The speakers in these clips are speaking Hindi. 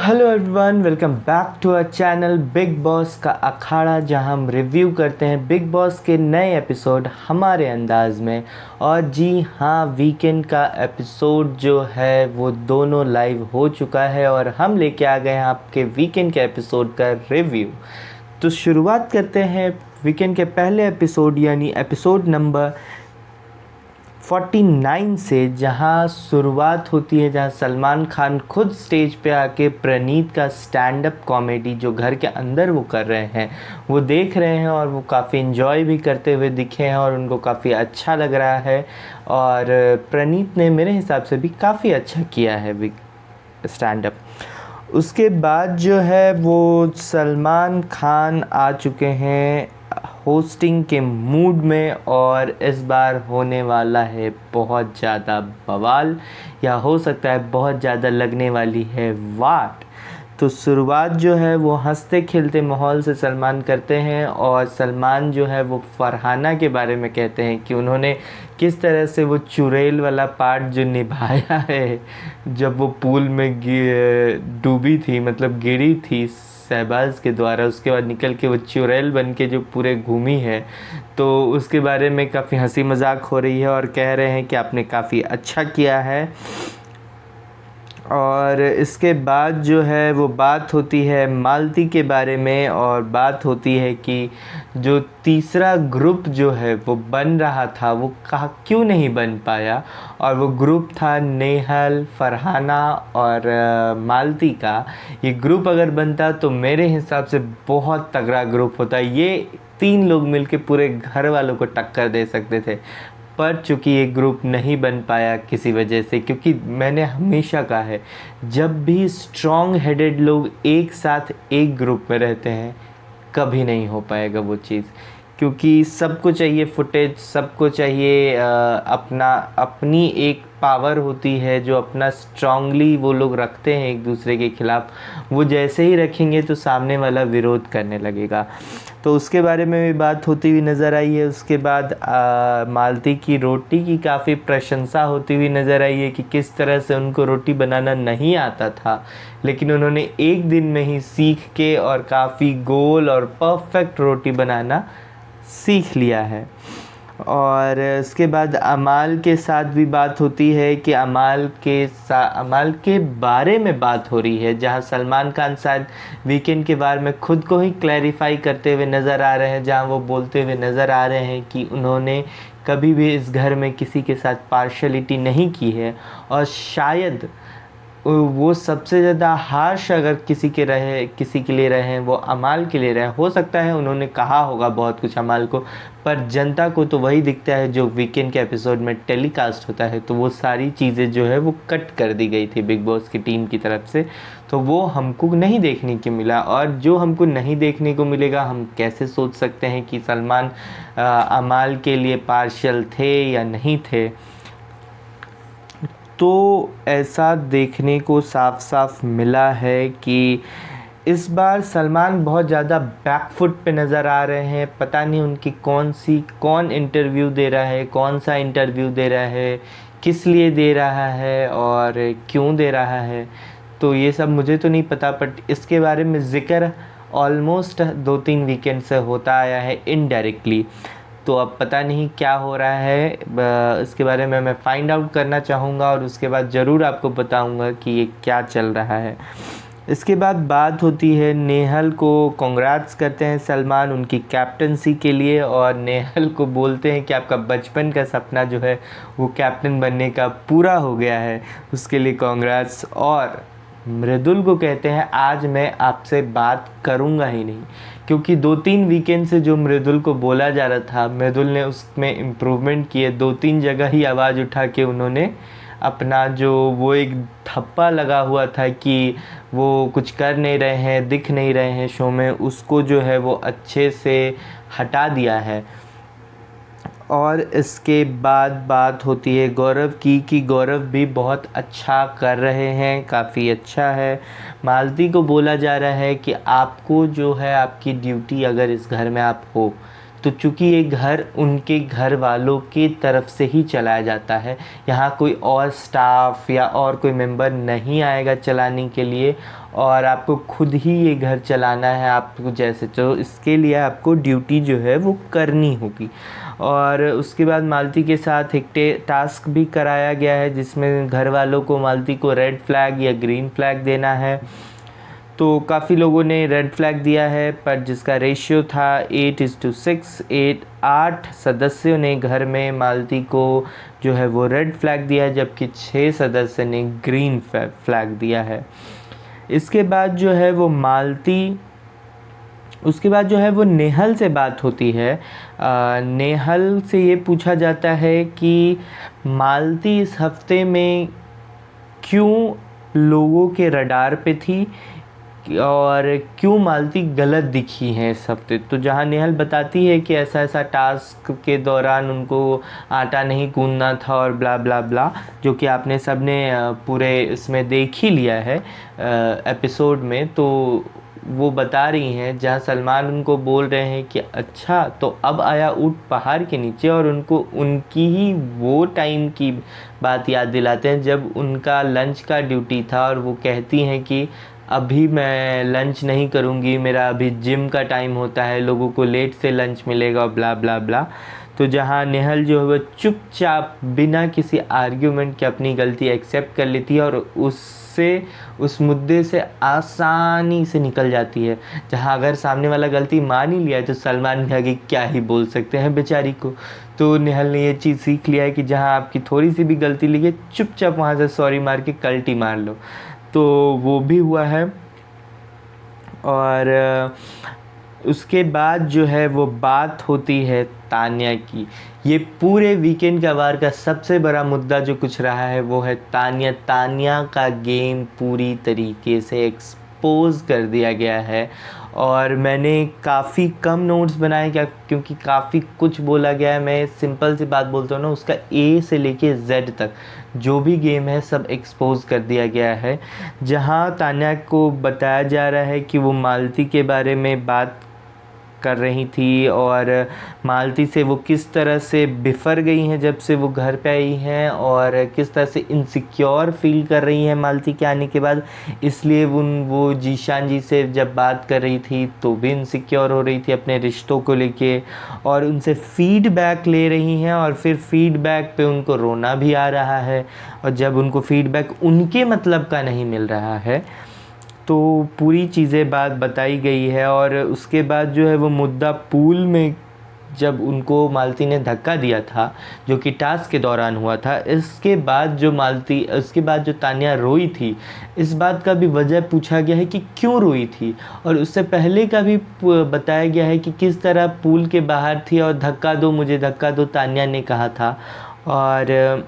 Hello everyone, welcome back to our channel Bigg Boss का अखाड़ा, जहां हम रिव्यू करते हैं बिग बॉस के नए एपिसोड हमारे अंदाज में। और जी हाँ, वीकेंड का एपिसोड जो है वो दोनों लाइव हो चुका है और हम लेके आ गए हैं आपके वीकेंड के एपिसोड का रिव्यू। तो शुरुआत करते हैं वीकेंड के पहले एपिसोड यानी एपिसोड नंबर 49 से, जहां शुरुआत होती है जहां सलमान खान खुद स्टेज पे आके प्रणीत का स्टैंड अप कॉमेडी जो घर के अंदर वो कर रहे हैं वो देख रहे हैं और वो काफ़ी इन्जॉय भी करते हुए दिखे हैं और उनको काफ़ी अच्छा लग रहा है। और प्रणीत ने मेरे हिसाब से भी काफ़ी अच्छा किया है स्टैंड अप। उसके बाद जो है वो सलमान खान आ चुके हैं होस्टिंग के मूड में और इस बार होने वाला है बहुत ज़्यादा बवाल, या हो सकता है बहुत ज़्यादा लगने वाली है वाट। तो शुरुआत जो है वो हंसते खेलते माहौल से सलमान करते हैं और सलमान जो है वो फरहाना के बारे में कहते हैं कि उन्होंने किस तरह से वो चुड़ैल वाला पार्ट जो निभाया है जब वो पूल में डूबी थी, मतलब गिरी थी शहबाज के द्वारा, उसके बाद निकल के वो चुड़ैल बन के जो पूरे घूमी है, तो उसके बारे में काफ़ी हंसी मजाक हो रही है और कह रहे हैं कि आपने काफ़ी अच्छा किया है। और इसके बाद जो है वो बात होती है मालती के बारे में और बात होती है कि जो तीसरा ग्रुप जो है वो बन रहा था वो क्यों नहीं बन पाया, और वो ग्रुप था नेहल, फरहाना और मालती का। ये ग्रुप अगर बनता तो मेरे हिसाब से बहुत तगड़ा ग्रुप होता। ये तीन लोग मिलके पूरे घर वालों को टक्कर दे सकते थे, पर चूँकि ये ग्रुप नहीं बन पाया किसी वजह से, क्योंकि मैंने हमेशा कहा है जब भी स्ट्रॉन्ग हेडेड लोग एक साथ एक ग्रुप में रहते हैं कभी नहीं हो पाएगा वो चीज़, क्योंकि सबको चाहिए फुटेज, सबको चाहिए अपनी एक पावर होती है जो अपना स्ट्रांगली वो लोग रखते हैं एक दूसरे के ख़िलाफ़। वो जैसे ही रखेंगे तो सामने वाला विरोध करने लगेगा। तो उसके बारे में भी बात होती हुई नज़र आई है। उसके बाद मालती की रोटी की काफ़ी प्रशंसा होती हुई नज़र आई है कि किस तरह से उनको रोटी बनाना नहीं आता था, लेकिन उन्होंने एक दिन में ही सीख के और काफ़ी गोल और परफेक्ट रोटी बनाना सीख लिया है। और उसके बाद अमाल के साथ भी बात होती है कि अमाल के बारे में बात हो रही है, जहां सलमान खान शायद वीकेंड के बारे में खुद को ही क्लैरिफाई करते हुए नज़र आ रहे हैं, जहां वो बोलते हुए नज़र आ रहे हैं कि उन्होंने कभी भी इस घर में किसी के साथ पार्शलिटी नहीं की है और शायद वो सबसे ज़्यादा हार्श अगर किसी के लिए रहे वो अमाल के लिए रहे। हो सकता है उन्होंने कहा होगा बहुत कुछ अमाल को, पर जनता को तो वही दिखता है जो वीकेंड के एपिसोड में टेलीकास्ट होता है। तो वो सारी चीज़ें जो है वो कट कर दी गई थी बिग बॉस की टीम की तरफ से, तो वो हमको नहीं देखने को मिला। और जो हमको नहीं देखने को मिलेगा, हम कैसे सोच सकते हैं कि सलमान अमाल के लिए पार्शियल थे या नहीं थे। तो ऐसा देखने को साफ साफ मिला है कि इस बार सलमान बहुत ज़्यादा बैकफुट पे नज़र आ रहे हैं। पता नहीं उनकी कौन इंटरव्यू दे रहा है, कौन सा इंटरव्यू दे रहा है, किस लिए दे रहा है और क्यों दे रहा है, तो ये सब मुझे तो नहीं पता। बट इसके बारे में ज़िक्र ऑलमोस्ट 2-3 वीकेंड से होता आया है इनडायरेक्टली। तो अब पता नहीं क्या हो रहा है, इसके बारे में मैं फाइंड आउट करना चाहूँगा और उसके बाद ज़रूर आपको बताऊँगा कि ये क्या चल रहा है। इसके बाद बात होती है नेहल को कॉन्ग्रेट्स करते हैं सलमान उनकी कैप्टनसी के लिए, और नेहल को बोलते हैं कि आपका बचपन का सपना जो है वो कैप्टन बनने का पूरा हो गया है, उसके लिए कॉन्ग्रेट्स। और मृदुल को कहते हैं आज मैं आपसे बात करूंगा ही नहीं, क्योंकि 2-3 वीकेंड से जो मृदुल को बोला जा रहा था मृदुल ने उसमें इम्प्रूवमेंट किए। 2-3 जगह ही आवाज़ उठा के उन्होंने अपना जो वो एक थप्पा लगा हुआ था कि वो कुछ कर नहीं रहे हैं, दिख नहीं रहे हैं शो में, उसको जो है वो अच्छे से हटा दिया है। और इसके बाद बात होती है गौरव की कि गौरव भी बहुत अच्छा कर रहे हैं, काफ़ी अच्छा है। मालती को बोला जा रहा है कि आपको जो है आपकी ड्यूटी, अगर इस घर में आप हो तो चूँकि ये घर उनके घर वालों के तरफ से ही चलाया जाता है, यहाँ कोई और स्टाफ या और कोई मेंबर नहीं आएगा चलाने के लिए, और आपको खुद ही ये घर चलाना है आपको जैसे, तो इसके लिए आपको ड्यूटी जो है वो करनी होगी। और उसके बाद मालती के साथ एक टास्क भी कराया गया है जिसमें घर वालों को मालती को रेड फ्लैग या ग्रीन फ्लैग देना है। तो काफ़ी लोगों ने रेड फ्लैग दिया है, पर जिसका रेशियो था 8:6, 8 सदस्यों ने घर में मालती को जो है वो रेड फ्लैग दिया है, जबकि 6 सदस्य ने ग्रीन फ्लैग दिया है। इसके बाद जो है वो उसके बाद जो है वो नेहल से बात होती है। नेहल से ये पूछा जाता है कि मालती इस हफ्ते में क्यों लोगों के रडार पे थी और क्यों मालती गलत दिखी हैं इस हफ्ते। तो जहाँ नेहल बताती है कि ऐसा ऐसा टास्क के दौरान उनको आटा नहीं गूंदना था और ब्ला ब्ला ब्ला, जो कि आपने सबने पूरे इसमें देख ही लिया है एपिसोड में। तो वो बता रही हैं, जहाँ सलमान उनको बोल रहे हैं कि अच्छा तो अब आया ऊँट पहाड़ के नीचे, और उनको उनकी ही वो टाइम की बात याद दिलाते हैं जब उनका लंच का ड्यूटी था, और वो कहती हैं कि अभी मैं लंच नहीं करूँगी, मेरा अभी जिम का टाइम होता है, लोगों को लेट से लंच मिलेगा, ब्ला ब्ला ब्ला। तो जहाँ नेहल जो है वो चुपचाप बिना किसी आर्ग्यूमेंट के अपनी गलती एक्सेप्ट कर लेती है और उस मुद्दे से आसानी से निकल जाती है। जहाँ अगर सामने वाला गलती मान ही लिया है तो सलमान भी आगे क्या ही बोल सकते हैं बेचारी को। तो नेहल ने ये चीज़ सीख लिया है कि जहाँ आपकी थोड़ी सी भी गलती लगे, चुपचाप वहाँ से सॉरी मार के कल्टी मार लो। तो वो भी हुआ है। और उसके बाद जो है वो बात होती है तान्या की। ये पूरे वीकेंड का वार का सबसे बड़ा मुद्दा जो कुछ रहा है वो है तान्या का गेम पूरी तरीके से एक्सपोज कर दिया गया है। और मैंने काफ़ी कम नोट्स बनाए क्या, क्योंकि काफ़ी कुछ बोला गया है। मैं सिंपल सी बात बोलता हूँ ना, उसका A से लेके Z तक जो भी गेम है सब एक्सपोज कर दिया गया है। जहाँ तान्या को बताया जा रहा है कि वो मालती के बारे में बात कर रही थी और मालती से वो किस तरह से बिफर गई हैं जब से वो घर पे आई हैं, और किस तरह से इनसिक्योर फील कर रही हैं मालती के आने के बाद। इसलिए वो जीशान जी से जब बात कर रही थी तो भी इनसिक्योर हो रही थी अपने रिश्तों को लेके, और उनसे फीडबैक ले रही हैं, और फिर फीडबैक पे उनको रोना भी आ रहा है। और जब उनको फीडबैक उनके मतलब का नहीं मिल रहा है तो पूरी चीज़ें बात बताई गई है। और उसके बाद जो है वो मुद्दा पूल में जब उनको मालती ने धक्का दिया था, जो कि टास्क के दौरान हुआ था, इसके बाद जो तान्या रोई थी, इस बात का भी वजह पूछा गया है कि क्यों रोई थी। और उससे पहले का भी बताया गया है कि किस तरह पूल के बाहर थी और धक्का दो मुझे धक्का दो तान्या ने कहा था। और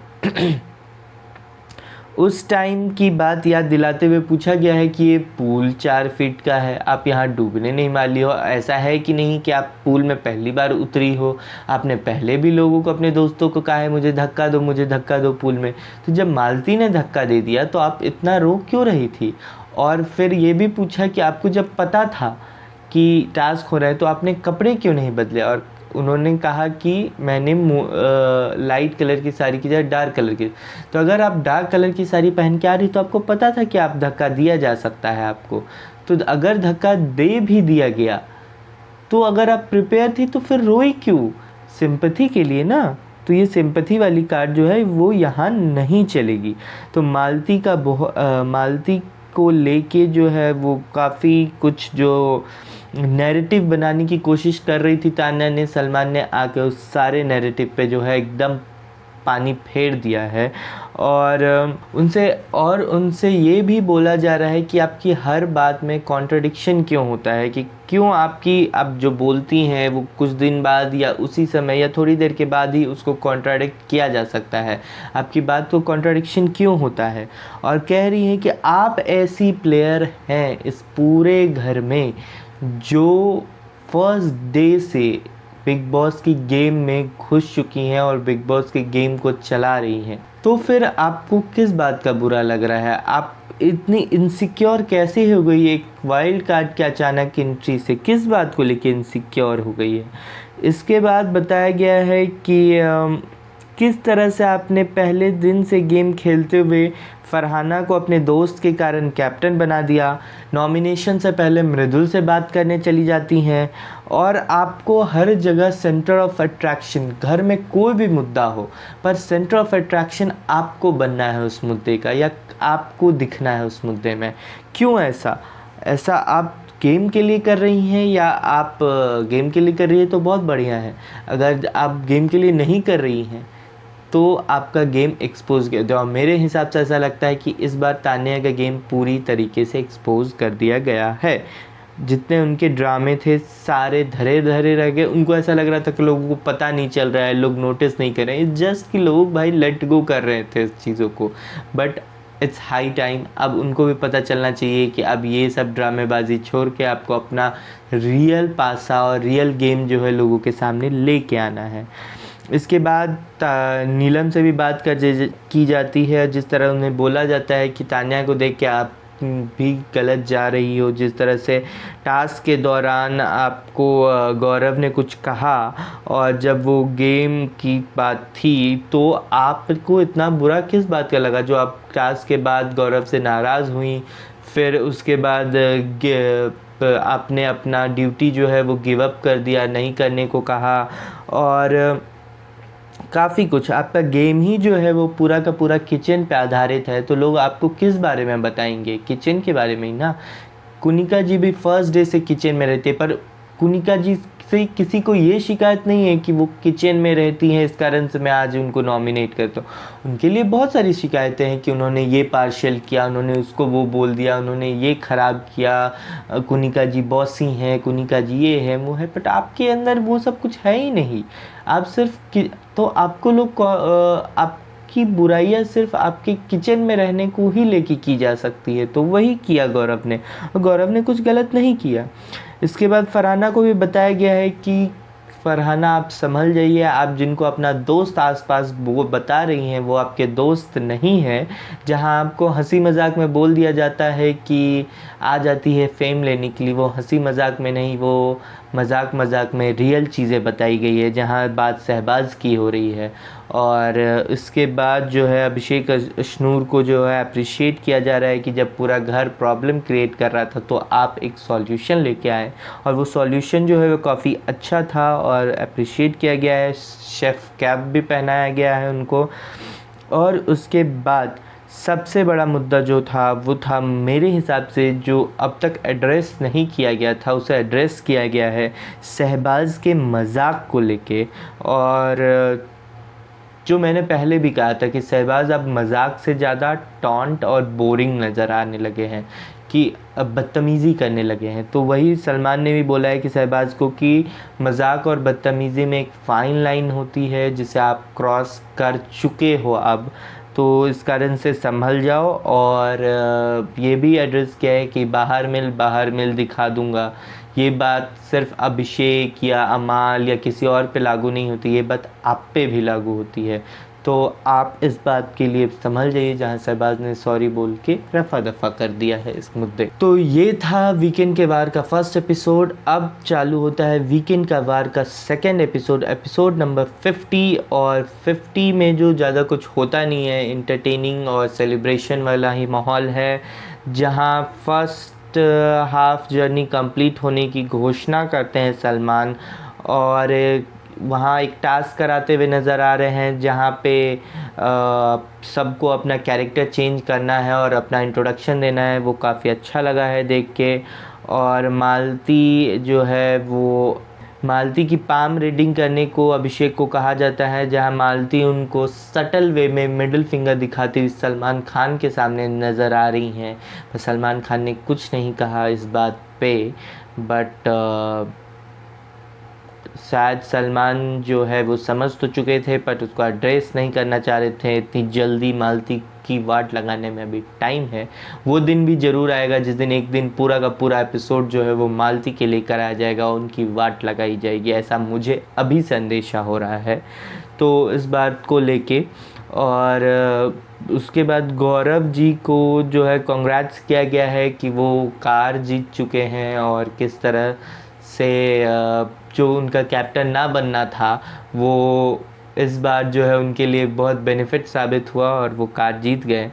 उस टाइम की बात याद दिलाते हुए पूछा गया है कि ये पूल 4 फीट का है, आप यहाँ डूबने नहीं वाली हो। ऐसा है कि नहीं कि आप पूल में पहली बार उतरी हो, आपने पहले भी लोगों को, अपने दोस्तों को कहा है मुझे धक्का दो पूल में। तो जब मालती ने धक्का दे दिया तो आप इतना रो क्यों रही थी। और फिर ये भी पूछा कि आपको जब पता था कि टास्क हो रहा है तो आपने कपड़े क्यों नहीं बदले। और उन्होंने कहा कि मैंने लाइट कलर की साड़ी की जगह डार्क कलर की। तो अगर आप डार्क कलर की साड़ी पहन के आ रही तो आपको पता था कि आप धक्का दिया जा सकता है आपको। तो अगर धक्का दे भी दिया गया तो अगर आप प्रिपेयर थी तो फिर रोई क्यों, सिंपैथी के लिए ना। तो ये सिंपैथी वाली कार्ड जो है वो यहाँ नहीं चलेगी। तो मालती को लेके जो है वो काफ़ी कुछ जो नैरेटिव बनाने की कोशिश कर रही थी तान्या ने, सलमान ने आके उस सारे नैरेटिव पे जो है एकदम पानी फेर दिया है। और उनसे ये भी बोला जा रहा है कि आपकी हर बात में कॉन्ट्रडिक्शन क्यों होता है, कि क्यों आप जो बोलती हैं वो कुछ दिन बाद या उसी समय या थोड़ी देर के बाद ही उसको कॉन्ट्राडिक्ट किया जा सकता है, आपकी बात को कॉन्ट्रडिक्शन क्यों होता है। और कह रही हैं कि आप ऐसी प्लेयर हैं इस पूरे घर में जो फर्स्ट डे से बिग बॉस की गेम में घुस चुकी हैं और बिग बॉस के गेम को चला रही हैं। तो फिर आपको किस बात का बुरा लग रहा है, आप इतनी इनसिक्योर कैसे हो गई एक वाइल्ड कार्ड के अचानक एंट्री से, किस बात को लेके इनसिक्योर हो गई है। इसके बाद बताया गया है कि किस तरह से आपने पहले दिन से गेम खेलते हुए फरहाना को अपने दोस्त के कारण कैप्टन बना दिया। नॉमिनेशन से पहले मृदुल से बात करने चली जाती हैं और आपको हर जगह सेंटर ऑफ अट्रैक्शन, घर में कोई भी मुद्दा हो पर सेंटर ऑफ अट्रैक्शन आपको बनना है उस मुद्दे का, या आपको दिखना है उस मुद्दे में। क्यों ऐसा आप गेम के लिए कर रही हैं, या आप गेम के लिए कर रही है तो बहुत बढ़िया है। अगर आप गेम के लिए नहीं कर रही हैं तो आपका गेम एक्सपोज किया। तो मेरे हिसाब से ऐसा लगता है कि इस बार तान्या का गेम पूरी तरीके से एक्सपोज कर दिया गया है। जितने उनके ड्रामे थे सारे धरे धरे रह गए। उनको ऐसा लग रहा था कि लोगों को पता नहीं चल रहा है, लोग नोटिस नहीं कर रहे हैं, जस्ट कि लोग भाई लेट गो कर रहे थे इस चीज़ों को। बट इट्स हाई टाइम, अब उनको भी पता चलना चाहिए कि अब ये सब ड्रामेबाजी छोड़ के आपको अपना रियल पासा और रियल गेम जो है लोगों के सामने लेके आना है। इसके बाद नीलम से भी बात की जाती है। जिस तरह उन्हें बोला जाता है कि तान्या को देख के आप भी गलत जा रही हो। जिस तरह से टास्क के दौरान आपको गौरव ने कुछ कहा और जब वो गेम की बात थी तो आपको इतना बुरा किस बात का लगा जो आप टास्क के बाद गौरव से नाराज़ हुई। फिर उसके बाद आपने अपना ड्यूटी जो है वो गिव अप कर दिया, नहीं करने को कहा, और काफ़ी कुछ। आपका गेम ही जो है वो पूरा का पूरा किचन पे आधारित है, तो लोग आपको किस बारे में बताएंगे? किचन के बारे में ही ना। कुनिका जी भी फर्स्ट डे से किचन में रहती है, पर कुनिका जी से किसी को ये शिकायत नहीं है कि वो किचन में रहती हैं इस कारण से मैं आज उनको नॉमिनेट करता हूँ। उनके लिए बहुत सारी शिकायतें हैं कि उन्होंने ये पार्शियल किया, उन्होंने उसको वो बोल दिया, उन्होंने ये ख़राब किया, कुनिका जी बॉसी हैं, कुनिका जी ये है वो है। बट आपके अंदर वो सब कुछ है ही नहीं। आप सिर्फ तो आपको लोग आपकी बुराइयाँ सिर्फ आपके किचन में रहने को ही लेके की जा सकती है, तो वही किया गौरव ने, और गौरव ने कुछ गलत नहीं किया। इसके बाद फरहाना को भी बताया गया है कि फरहाना आप संभल जाइए, आप जिनको अपना दोस्त आसपास वो बता रही हैं वो आपके दोस्त नहीं है। जहां आपको हंसी मजाक में बोल दिया जाता है कि आ जाती है फेम लेने के लिए, वो हंसी मजाक में नहीं, वो मजाक में रियल चीज़ें बताई गई है, जहां बात शहबाज की हो रही है। और इसके बाद जो है अभिषेक अशनूर को जो है अप्रिशिएट किया जा रहा है कि जब पूरा घर प्रॉब्लम क्रिएट कर रहा था तो आप एक सॉल्यूशन लेके आए, और वो सॉल्यूशन जो है वो काफ़ी अच्छा था और अप्रिशिएट किया गया है। शेफ़ कैप भी पहनाया गया है उनको। और उसके बाद सबसे बड़ा मुद्दा जो था वो था मेरे हिसाब से जो अब तक एड्रेस नहीं किया गया था, उसे एड्रेस किया गया है शहबाज के मजाक को लेके। और जो मैंने पहले भी कहा था कि शहबाज अब मजाक से ज़्यादा टॉन्ट और बोरिंग नज़र आने लगे हैं, कि अब बदतमीज़ी करने लगे हैं। तो वही सलमान ने भी बोला है कि शहबाज को कि मजाक और बदतमीज़ी में एक फ़ाइन लाइन होती है जिसे आप क्रॉस कर चुके हो अब, तो इस कारण से संभल जाओ। और ये भी एड्रेस किया है कि बाहर मिल दिखा दूंगा। ये बात सिर्फ अभिषेक या अमाल या किसी और पे लागू नहीं होती, ये बात आप पे भी लागू होती है। तो आप इस बात के लिए संभल जाइए, जहां शहबाज ने सॉरी बोल के रफा दफा कर दिया है इस मुद्दे। तो ये था वीकेंड के वार का फर्स्ट एपिसोड। अब चालू होता है वीकेंड का वार का सेकंड एपिसोड, एपिसोड नंबर 50। और 50 में जो ज़्यादा कुछ होता नहीं है, इंटरटेनिंग और सेलिब्रेशन वाला ही माहौल है, जहाँ फर्स्ट हाफ जर्नी कंप्लीट होने की घोषणा करते हैं सलमान, और वहाँ एक टास्क कराते हुए नज़र आ रहे हैं जहाँ पे सबको अपना कैरेक्टर चेंज करना है और अपना इंट्रोडक्शन देना है। वो काफ़ी अच्छा लगा है देख के। और मालती जो है वो मालती की पाम रीडिंग करने को अभिषेक को कहा जाता है, जहां मालती उनको सटल वे में मिडिल फिंगर दिखाती हुई सलमान खान के सामने नज़र आ रही हैं। पर सलमान खान ने कुछ नहीं कहा इस बात पे, बट शायद सलमान जो है वो समझ तो चुके थे बट उसको एड्रेस नहीं करना चाह रहे थे। इतनी जल्दी मालती की वाट लगाने में अभी टाइम है। वो दिन भी ज़रूर आएगा जिस दिन एक दिन पूरा का पूरा एपिसोड जो है वो मालती के लिए कराया जाएगा, उनकी वाट लगाई जाएगी, ऐसा मुझे अभी से अंदेशा हो रहा है तो इस बात को लेके। और उसके बाद गौरव जी को जो है कॉन्ग्रेट्स किया गया है कि वो कार जीत चुके हैं, और किस तरह से जो उनका कैप्टन ना बनना था वो इस बार जो है उनके लिए बहुत बेनिफिट साबित हुआ और वो कार जीत गए।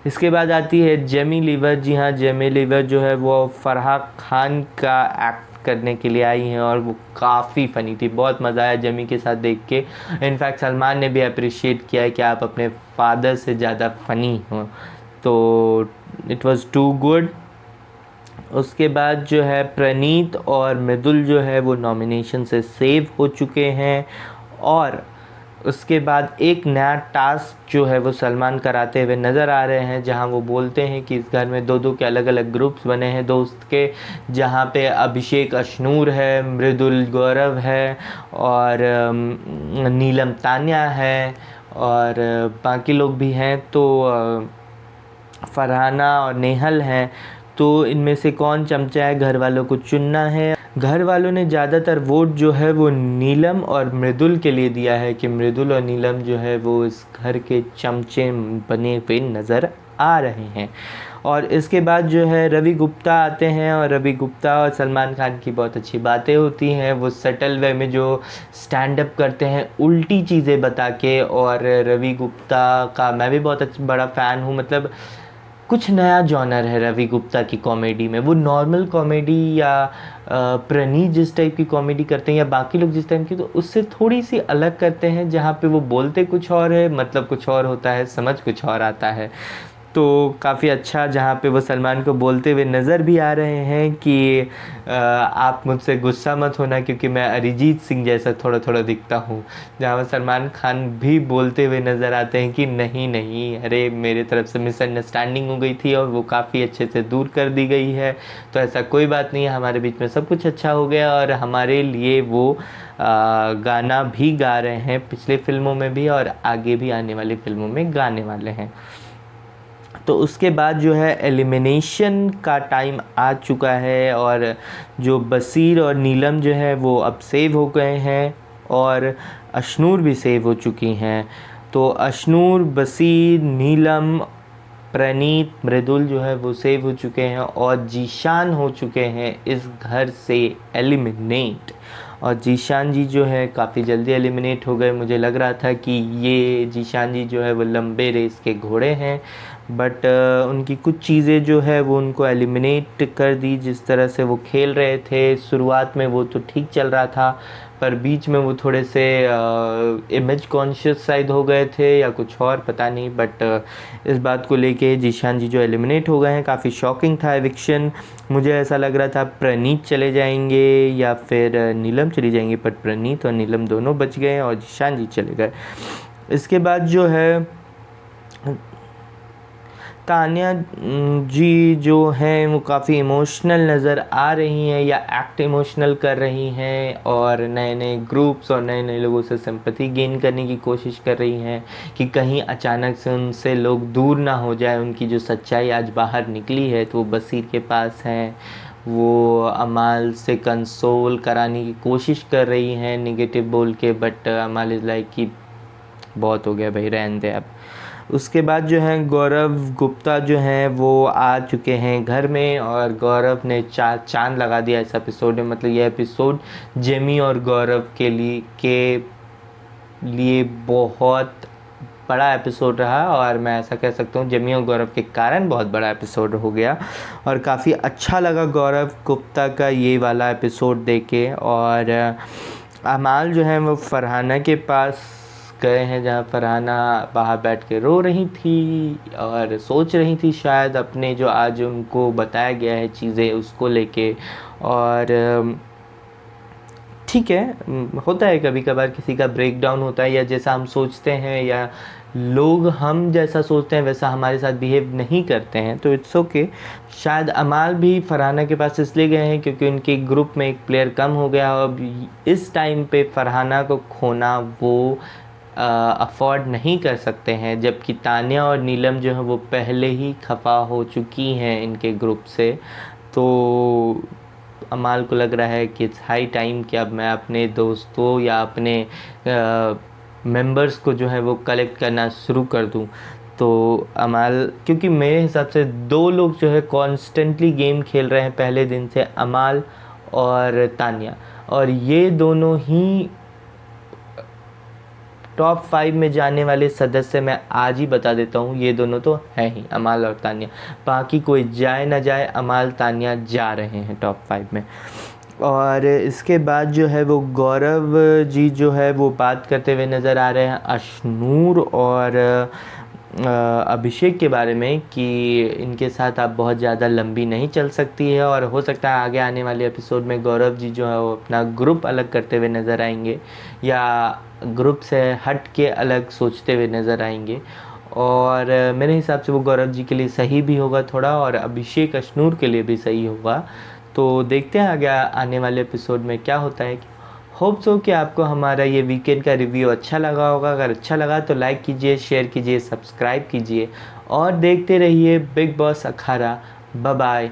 इसके बाद आती है जेमी लीवर। जी हाँ, जेमी लीवर जो है वो फराह खान का एक्ट करने के लिए आई हैं और वो काफ़ी फ़नी थी। बहुत मज़ा आया जेमी के साथ देख के। इनफैक्ट सलमान ने भी अप्रिशिएट किया है कि आप अपने फादर से ज़्यादा फ़नी हो, तो इट वाज टू गुड। उसके बाद जो है प्रणीत और मृदुल जो है वो नॉमिनेशन से सेव हो चुके हैं। और उसके बाद एक नया टास्क जो है वो सलमान कराते हुए नज़र आ रहे हैं, जहां वो बोलते हैं कि इस घर में दो दो के अलग अलग ग्रुप्स बने हैं दोस्त के, जहां पे अभिषेक अशनूर है, मृदुल गौरव है और नीलम तान्या है और बाकी लोग भी हैं, तो फरहाना और नेहल हैं। तो इनमें से कौन चमचा है, घर वालों को चुनना है। घर वालों ने ज़्यादातर वोट जो है वो नीलम और मृदुल के लिए दिया है कि मृदुल और नीलम जो है वो इस घर के चमचे बने हुए नज़र आ रहे हैं। और इसके बाद जो है रवि गुप्ता आते हैं और रवि गुप्ता और सलमान खान की बहुत अच्छी बातें होती हैं। वो सटल वे में जो स्टैंड अप करते हैं उल्टी चीज़ें बता के, और रवि गुप्ता का मैं भी बहुत बड़ा फ़ैन हूँ। मतलब कुछ नया जॉनर है रवि गुप्ता की कॉमेडी में। वो नॉर्मल कॉमेडी या प्रणीत जिस टाइप की कॉमेडी करते हैं या बाकी लोग जिस टाइप की, तो उससे थोड़ी सी अलग करते हैं, जहाँ पे वो बोलते कुछ और है, मतलब कुछ और होता है, समझ कुछ और आता है। तो काफ़ी अच्छा, जहाँ पे वो सलमान को बोलते हुए नज़र भी आ रहे हैं कि आप मुझसे गुस्सा मत होना क्योंकि मैं अरिजीत सिंह जैसा थोड़ा थोड़ा दिखता हूँ। जहाँ पर सलमान खान भी बोलते हुए नज़र आते हैं कि नहीं नहीं, अरे मेरे तरफ से मिसअंडरस्टैंडिंग हो गई थी और वो काफ़ी अच्छे से दूर कर दी गई है, तो ऐसा कोई बात नहीं है, हमारे बीच में सब कुछ अच्छा हो गया। और हमारे लिए वो गाना भी गा रहे हैं, पिछले फिल्मों में भी और आगे भी आने वाली फिल्मों में गाने वाले हैं। तो उसके बाद जो है एलिमिनेशन का टाइम आ चुका है और जो बसीर और नीलम जो है वो अब सेव हो गए हैं और अशनूर भी सेव हो चुकी हैं। तो अशनूर, बसीर, नीलम, प्रणीत, मृदुल जो है वो सेव हो चुके हैं और जीशान हो चुके हैं इस घर से एलिमिनेट। और जीशान जी जो है काफ़ी जल्दी एलिमिनेट हो गए। मुझे लग रहा था कि ये जीशान जी जो है वो लंबे रेस के घोड़े हैं, बट उनकी कुछ चीज़ें जो है वो उनको एलिमिनेट कर दी। जिस तरह से वो खेल रहे थे शुरुआत में वो तो ठीक चल रहा था, पर बीच में वो थोड़े से इमेज कॉन्शियस शायद हो गए थे या कुछ और, पता नहीं। बट इस बात को लेके जीशान जी जो एलिमिनेट हो गए हैं, काफ़ी शॉकिंग था एविक्शन। मुझे ऐसा लग रहा था प्रणीत चले जाएंगे या फिर नीलम चली जाएंगी, पर प्रणीत और नीलम दोनों बच गए और जीशान जी चले गए। इसके बाद जो है तान्या जी जो हैं वो काफ़ी इमोशनल नज़र आ रही हैं या एक्ट इमोशनल कर रही हैं और नए नए ग्रुप्स और नए नए लोगों से सिंपैथी गेन करने की कोशिश कर रही हैं कि कहीं अचानक से उनसे लोग दूर ना हो जाए। उनकी जो सच्चाई आज बाहर निकली है तो वो बसीर के पास हैं, वो अमाल से कंसोल कराने की कोशिश कर रही हैं नेगेटिव बोल के, बट अमाल इज़ लाइक कि बहुत हो गया भाई, रहने दे अब। उसके बाद जो है गौरव गुप्ता जो हैं वो आ चुके हैं घर में और गौरव ने चांद लगा दिया इस एपिसोड में। मतलब ये एपिसोड जेमी और गौरव के लिए बहुत बड़ा एपिसोड रहा और मैं ऐसा कह सकता हूँ जेमी और गौरव के कारण बहुत बड़ा एपिसोड हो गया और काफ़ी अच्छा लगा गौरव गुप्ता का ये वाला एपिसोड देख के। और अमाल जो है वो फरहाना के पास गए हैं, जहाँ फरहाना बाहर बैठ के रो रही थी और सोच रही थी शायद अपने जो आज उनको बताया गया है चीज़ें उसको लेके। और ठीक है, होता है कभी कभार किसी का ब्रेक डाउन होता है, या जैसा हम सोचते हैं या लोग हम जैसा सोचते हैं वैसा हमारे साथ बिहेव नहीं करते हैं, तो इट्स ओके। शायद अमाल भी फरहाना के पास इसलिए गए हैं क्योंकि उनके ग्रुप में एक प्लेयर कम हो गया और इस टाइम पे फरहाना को खोना वो अफोर्ड नहीं कर सकते हैं, जबकि तान्या और नीलम जो है वो पहले ही खफा हो चुकी हैं इनके ग्रुप से। तो अमाल को लग रहा है कि इट्स हाई टाइम कि अब मैं अपने दोस्तों या अपने मेंबर्स को जो है वो कलेक्ट करना शुरू कर दूं। तो अमाल, क्योंकि मेरे हिसाब से दो लोग जो है कॉन्स्टेंटली गेम खेल रहे हैं पहले दिन से, अमाल और तान्या, और ये दोनों ही टॉप 5 में जाने वाले सदस्य मैं आज ही बता देता हूँ। ये दोनों तो हैं ही, अमाल और तान्या। बाकी कोई जाए ना जाए, अमाल तान्या जा रहे हैं टॉप 5 में। और इसके बाद जो है वो गौरव जी जो है वो बात करते हुए नज़र आ रहे हैं अशनूर और अभिषेक के बारे में कि इनके साथ आप बहुत ज़्यादा लंबी नहीं चल सकती है, और हो सकता है आगे आने वाले एपिसोड में गौरव जी जो है वो अपना ग्रुप अलग करते हुए नज़र आएंगे, या ग्रुप से हट के अलग सोचते हुए नज़र आएंगे। और मेरे हिसाब से वो गौरव जी के लिए सही भी होगा थोड़ा, और अभिषेक अशनूर के लिए भी सही होगा। तो देखते हैं आगे आने वाले एपिसोड में क्या होता है। होप सो कि आपको हमारा ये वीकेंड का रिव्यू अच्छा लगा होगा। अगर अच्छा लगा तो लाइक कीजिए, शेयर कीजिए, सब्सक्राइब कीजिए और देखते रहिए बिग बॉस अखाड़ा। Bye bye.